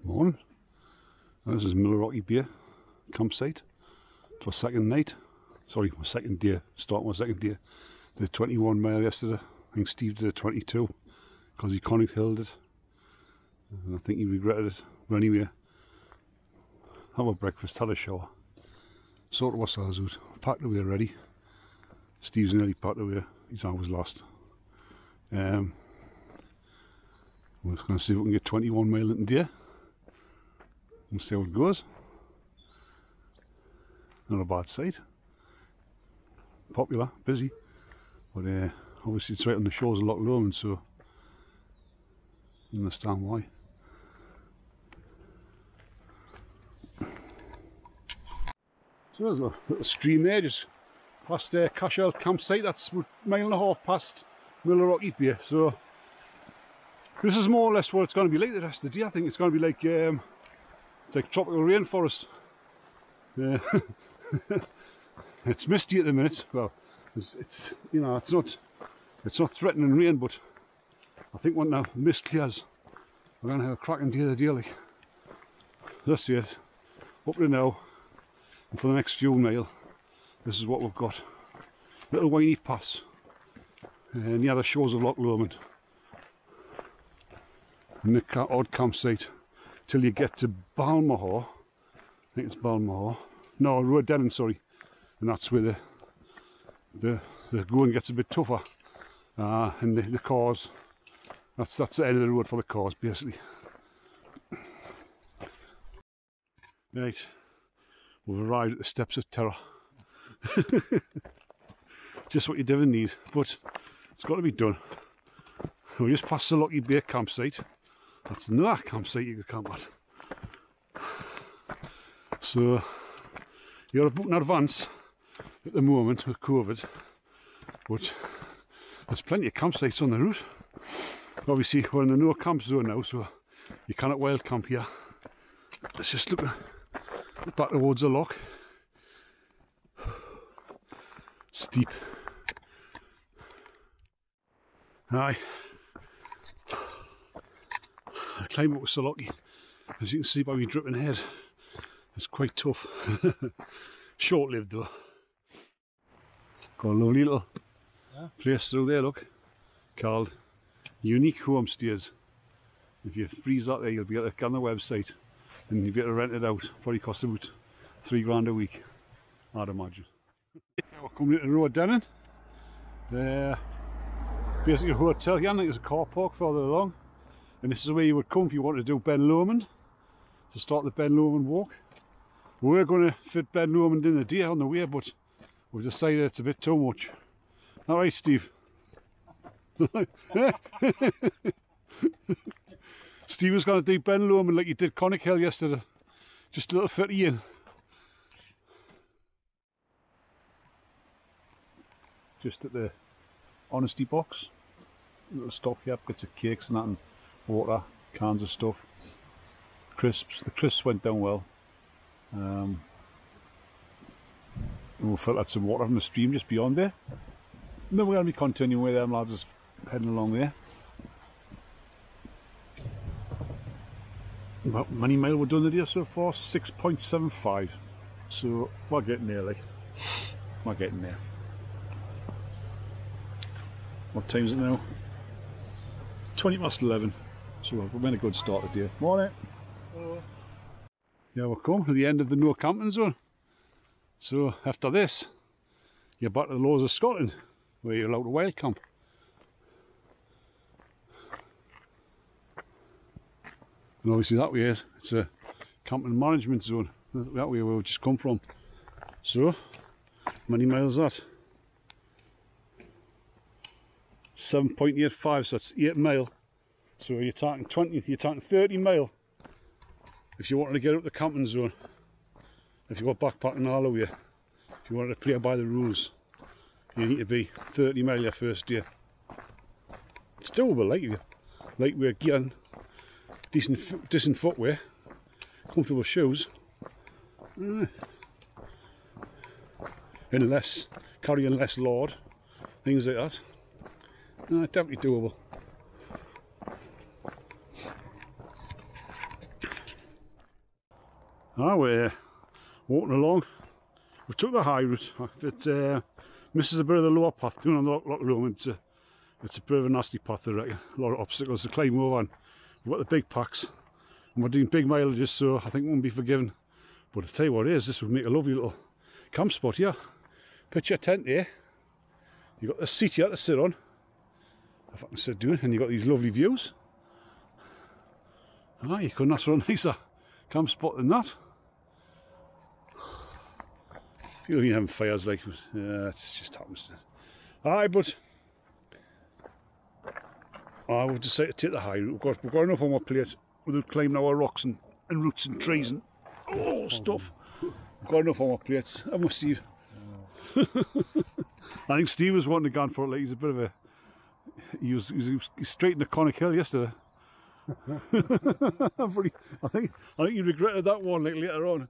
Morning. This is Miller Rocky Bay campsite. It's my second night. Sorry, my second day. Start my second day. Did 21 mile yesterday. I think Steve did a 22 because he conic held it. And I think he regretted it. But anyway, have a breakfast, had a shower. Sorted ourselves out. Packed away ready. Steve's nearly packed away. He's always lost. We're just going to see if we can get 21 mile in a day. And see how it goes. Not a bad site. Popular, busy, but obviously it's right on the shores of Loch Lomond, so you understand why. So there's a little stream there, just past Cashel campsite. That's a mile and a half past Miller Rocky Bay. So this is more or less what it's going to be like the rest of the day. I think it's going to be like it's like tropical rainforest. It's misty at the minute. Well, it's you know it's not threatening rain, but I think when the mist clears, we're going to have a cracking day of the day. Like. That's it. Up to now, and for the next few mile, this is what we've got. Little winey pass near the shores of Loch Lomond. And the odd campsite till you get to Balmahaw. I think it's Balmahaw. No, Rodennen, sorry. And that's where the going gets a bit tougher. And the cars, that's the end of the road for the cars, basically. Right, we've arrived at the steps of terror. Just what you didn't need, but it's got to be done. We just passed the Locky Bay campsite. That's another campsite you could camp at. So you got to book in advance at the moment with COVID, but there's plenty of campsites on the route. Obviously we're in the no camp zone now, so you cannot wild camp here. Let's just look back towards the loch. Steep. Aye. The climb up was so lucky. As you can see by me dripping head, it's quite tough. Short-lived though. Got a lovely little place through there, look, called Unique Homestays. If you freeze that there, you'll be able to get on the website and you'll be able to rent it out. Probably cost about £3 a week, I'd imagine. We're coming into Rodennen. Basically a hotel here, I think there's a car park further along. And this is where you would come if you wanted to do Ben Lomond, to start the Ben Lomond walk. We're going to fit Ben Lomond in the day on the way, but we've decided it's a bit too much. Alright, Steve? Steve was going to do Ben Lomond like he did Conic Hill yesterday. Just a little 50 in. Just at the honesty box. A little stock here, bits of cakes and that, and water, cans of stuff. Crisps. The crisps went down well. We'll filter some water from the stream just beyond there. And then we're going to be continuing with them lads, just heading along there. About many mile we've done the day so far? 6.75. So we're getting there, like. We're getting there. What time is it now? 11:20. So we've made a good start today. Morning. Hello. Yeah, we're coming to the end of the no camping zone. So after this, you're back to the Lowers of Scotland, where you're allowed to wild camp. And obviously that way it's a camping management zone. That way where we've just come from. So, many miles that? 7.85, so that's 8 mile. So you're talking 30 mile if you wanted to get up the camping zone. If you go backpacking all the way, if you wanted to play by the rules, you need to be 30 mile your first day. It's doable, like we're getting decent footwear, comfortable shoes, and carrying less load, things like that. Definitely doable. We're walking along. We took the high route. It misses a bit of the lower path down on the Loch Lomond. It's a bit of a nasty path, I reckon. A lot of obstacles to climb over, and we've got the big packs. And we're doing big mileages, so I think we won't be forgiven. But I'll tell you what it is, this would make a lovely little camp spot here. Pitch your tent here. You've got the seat here to sit on, if I can sit down, and you've got these lovely views. You couldn't ask for a nicer camp spot than that. People even having fires like it, it just happens. But I would just say to take the high route. We've got enough on our plate without climbing our rocks and roots and trees and stuff. We've got enough on our plates, haven't we, Steve? I think Steve was wanting to go for it. Like he's a bit of a. He was straight in the Conic Hill yesterday. I think he regretted that one like later on.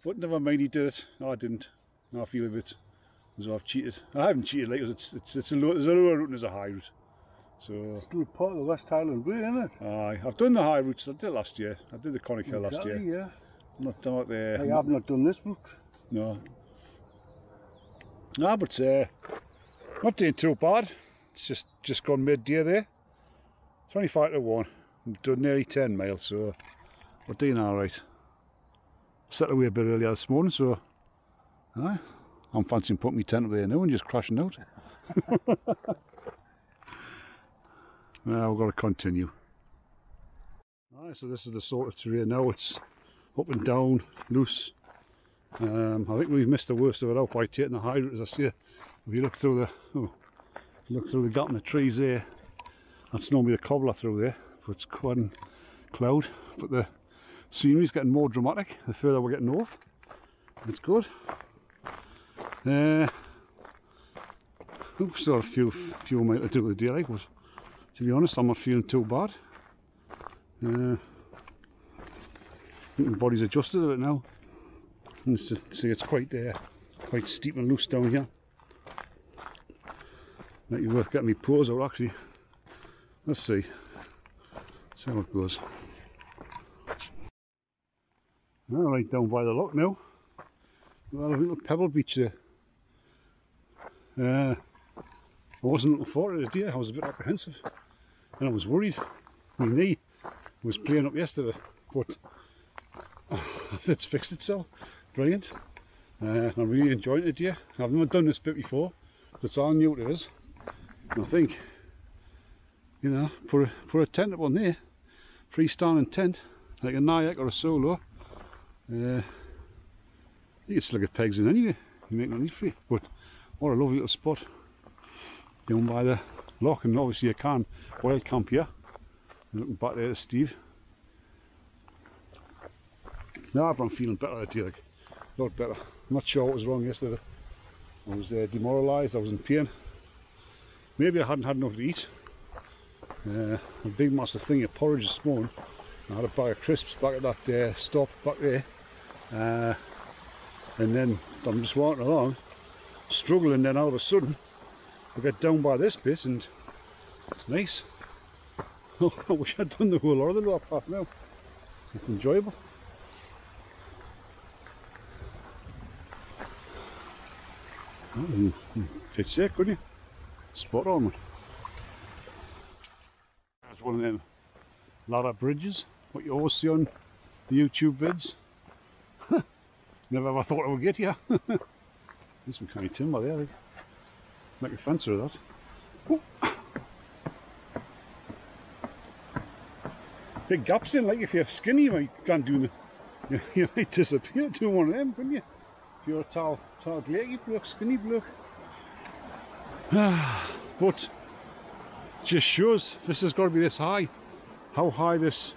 But never mind, he did it. No, I didn't. No, I feel a bit as though I've cheated. I haven't cheated, like there's a lower route and there's a high route. So it's still part of the West Highland Way, isn't it? Aye, I've done the high routes. I did it last year. I did the Conic Hill last year. Yeah. I'm not there. I have not done this route. No. No, but not doing too bad. It's just gone midday there. 25 to 1. We've done nearly 10 miles, so we're doing alright. Set away a bit earlier this morning, so I'm fancying putting my tent up there now and just crashing out. Now we've got to continue. Alright, so this is the sort of terrain now. It's up and down, loose. I think we've missed the worst of it out by taking the high route, as I say. If you look through the gap in the trees there, that's normally the cobbler through there, but it's quite cloud. But the scenery's getting more dramatic the further we're getting north. It's good. Still a few miles to do with the daylight, but to be honest, I'm not feeling too bad. I think my body's adjusted to it now. See, it's quite steep and loose down here. Might be worth getting my paws out actually. Let's see how it goes. Right down by the loch now. Well, a little pebble beach there. I wasn't looking forward to it today. I was a bit apprehensive and I was worried. My knee was playing up yesterday, but it's fixed itself. Brilliant. I'm really enjoying it today. I've never done this bit before, so it's all new to us. And I think, you know, put a tent up on there, freestanding tent, like a Nyack or a Solo. You could still get pegs in anyway, you make no need for it. But what a lovely little spot down by the loch, and obviously you can wild camp here. Looking back there to Steve. Now I'm feeling better today, like a lot better. I'm not sure what was wrong yesterday. I was demoralised, I was in pain. Maybe I hadn't had enough to eat. A big massive thing of porridge this morning. I had a bag of crisps back at that stop back there. And then I'm just walking along, struggling, then all of a sudden I get down by this bit and it's nice. Oh, I wish I'd done the whole lot of the lower path now. It's enjoyable. Pitch there, couldn't you? Spot on, man. That's one of them ladder bridges, what you always see on the YouTube vids. Never ever thought I would get here. There's some kind of timber there, like. Make a fence of that. Oh. Big gaps in, like if you're skinny you can't do the, you might disappear doing one of them, couldn't you? If you're a tall leggy bloke, skinny bloke. But just shows this has got to be this high. How high this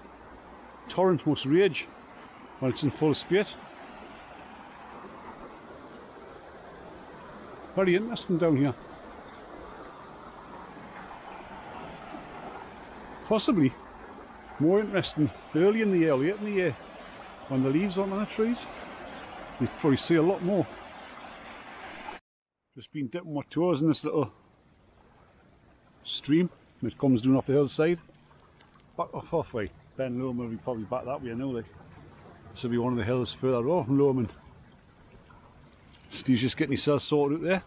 torrent must rage when it's in full spate. Very interesting down here. Possibly more interesting early in the year, late in the year, when the leaves aren't on the trees. You probably see a lot more. Just been dipping my toes in this little stream that comes down off the hillside. Back off halfway. Ben Lowe will be probably back that way, I know, like. This will be one of the hills further off from Lomond. Steve's just getting himself sorted out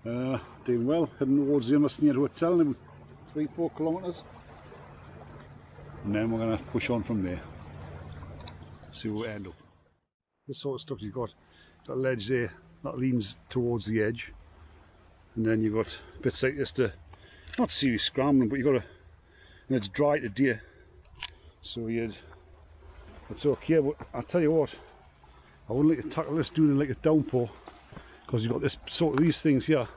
there. Doing well, heading towards the Inversneer Hotel in 3-4 kilometres. And then we're going to push on from there. See where we end up. This sort of stuff you've got a ledge there that leans towards the edge. And then you've got bits like this to, not serious scrambling, but you've got to, and it's dry today. So it's okay, but I'll tell you what, I wouldn't like to tackle this doing like a downpour, because you've got this sort of these things here,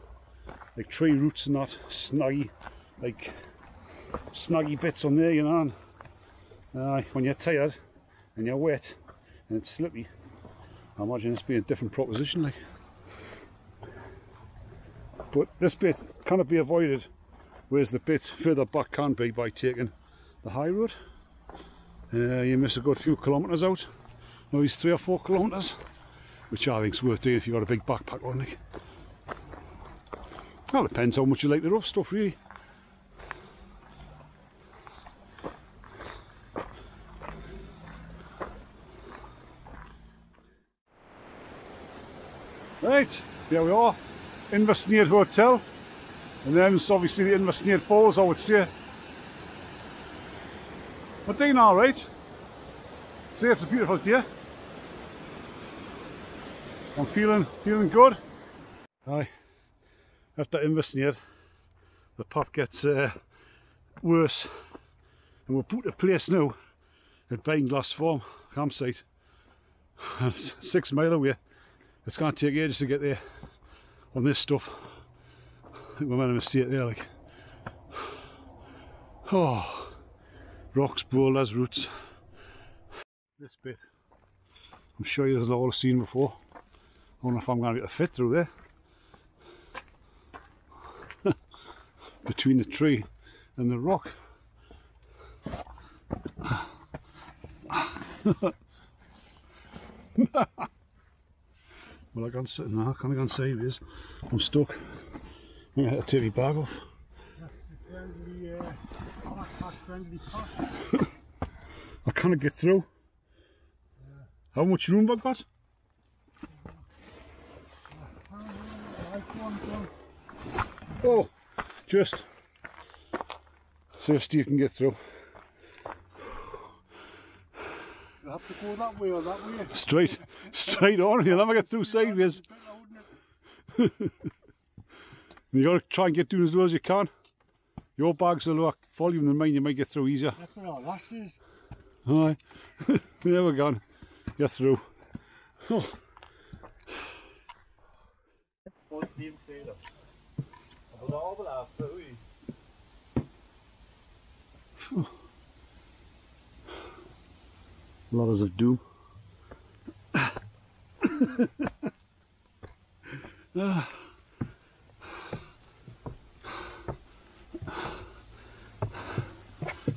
like tree roots and that, snaggy bits on there, you know. And, when you're tired and you're wet and it's slippy, I imagine it's been a different proposition, like. But this bit cannot be avoided, whereas the bit further back can be by taking the high road. You miss a good few kilometres out, maybe 3 or 4 kilometres, which I think is worth doing if you've got a big backpack on. Like. Well, depends how much you like the rough stuff, really. Right, here we are, Inversneer Hotel, and then it's obviously the Inversneer Falls, I would say. We're doing alright. Say it's a beautiful day. I'm feeling good. Aye, after Inversneer, the path gets worse, and we're put to place now at Beinglass Farm campsite. It's 6 miles away. It's going to take ages to get there on this stuff. I think we made a mistake there, like. Oh, rocks, boulders, roots. This bit, I'm sure you've all seen before. I wonder if I'm going to get a fit through there. Between the tree and the rock. Well, I can't sit now, I can't save this. I'm stuck. I'm going to have to take my bag off. That's the friendly path. I can't get through. Yeah. How much room have I got? Oh, just so Steve can get through. You have to go that way or that way? Straight on, you'll never get through sideways. You got to try and get down as low as you can. Your bag's a lower volume than mine, you might get through easier. That's what our lass is. Alright, there we're gone. You're through. Oh. Ladders of doom. I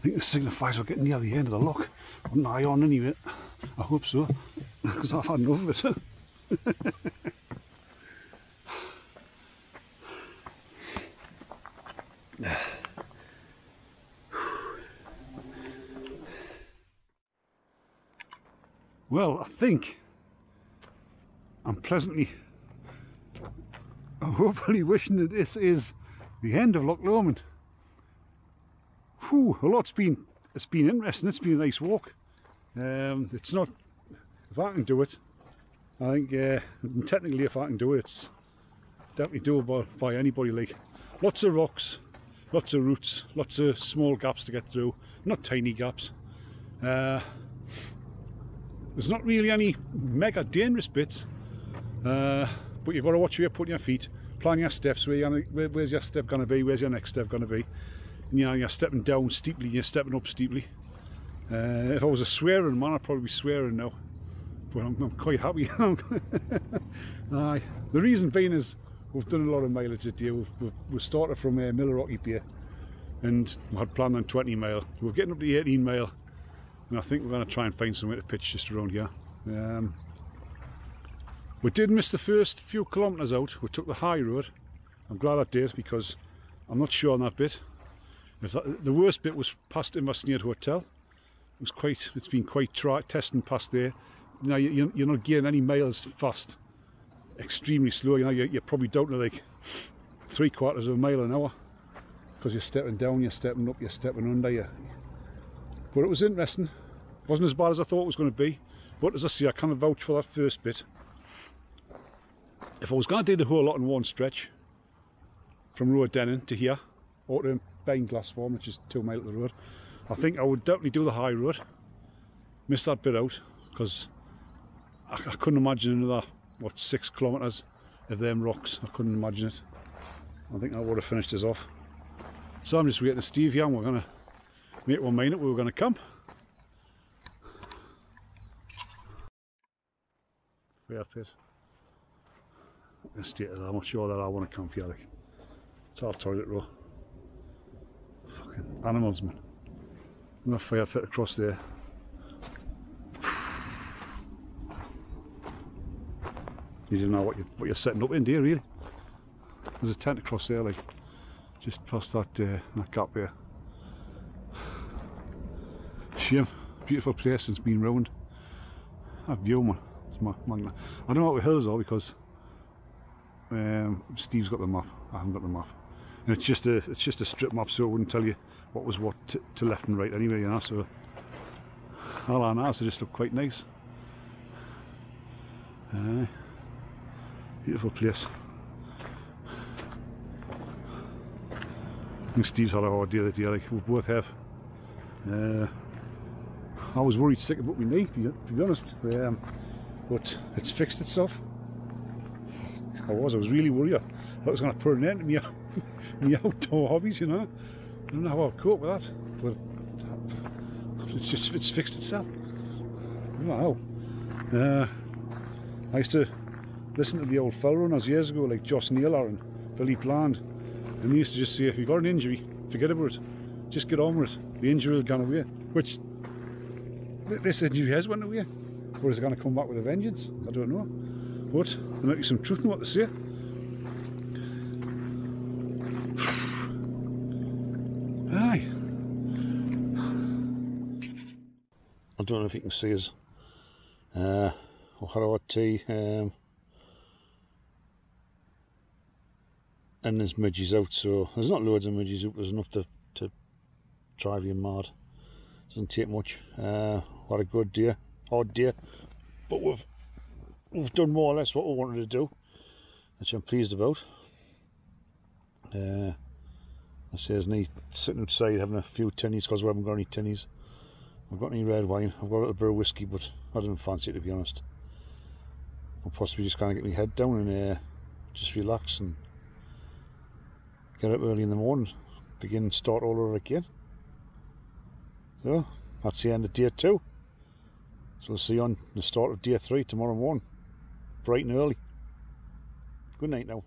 think this signifies we're getting near the end of the lock. An eye on anyway. I hope so, because I've had enough of it. Well, I think I'm hopefully wishing that this is the end of Loch Lomond. Whew, it's been interesting, it's been a nice walk. It's not, if I can do it, I think technically if I can do it, it's definitely doable by anybody. Like, lots of rocks, lots of roots, lots of small gaps to get through, not tiny gaps. There's not really any mega dangerous bits, but you've got to watch where you're putting your feet, plan your steps, where's your step going to be, where's your next step going to be. And, you know, you're stepping down steeply, you're stepping up steeply. If I was a swearing man, I'd probably be swearing now, but I'm quite happy. Aye. The reason being is we've done a lot of mileage today. We've started from Millerrocky Bay and we had planned on 20 mile. We're getting up to 18 mile. And I think we're going to try and find somewhere to pitch just around here. We did miss the first few kilometres out. We took the high road. I'm glad I did, because I'm not sure on that bit. The worst bit was past Inversneer Hotel. It's been quite testing past there. Now you're not getting any miles fast. Extremely slow. You know, you're probably down to like 3/4 of a mile an hour because you're stepping down, you're stepping up, you're stepping under. But it was interesting. It wasn't as bad as I thought it was going to be. But as I say, I kind of vouch for that first bit. If I was going to do the whole lot in one stretch, from Road Denning to here, or to Bain Glassform, which is 2 miles up the road, I think I would definitely do the high road. Miss that bit out, because I couldn't imagine another, what, 6 kilometres of them rocks. I couldn't imagine it. I think I would have finished us off. So I'm just waiting to Steve here, and we're going to make one mind up where we're going to camp. Fair pit. I'm not sure that I want to camp here. Like, it's our toilet row. Fucking animals, man. Another fire pit across there. You don't know what you're setting up in, do you, really? There's a tent across there, like just past that gap there. Shame. Beautiful place, it's been ruined. That view, man. It's magna. I don't know what the hills are because Steve's got the map. I haven't got the map, and it's just a strip map, so it wouldn't tell you what was what to left and right anyway, you know. So all I know is they just look quite nice. Beautiful place. I think Steve's had a hard day that day, like we both have. I was worried sick of what we need, to be honest, but it's fixed itself. I was really worried. I thought I was going to put an end to my outdoor hobbies, you know. I don't know how I'll cope with that, but it's fixed itself. I don't know. I used to listen to the old fell runners years ago, like Joss Naylor and Billy Bland, and they used to just say, if you've got an injury, forget about it, just get on with it, the injury will go away, which this injury has went away, or is it going to come back with a vengeance? I don't know, but there might be some truth in what they say. Aye. I don't know if you can see us. O'Hara tea, and there's midges out, so there's not loads of midges out, there's enough to drive you mad. Doesn't take much. What a good day, hard day, but we've done more or less what we wanted to do, which I'm pleased about. I say there's me sitting outside having a few tinnies because we haven't got any tinnies. I've got any red wine, I've got a little bit of whiskey, but I didn't fancy it, to be honest. I'm possibly just going to get my head down and just relax and get up early in the morning, begin and start all over again. So that's the end of day 2. So we'll see you on the start of day 3 tomorrow morning, bright and early. Good night now.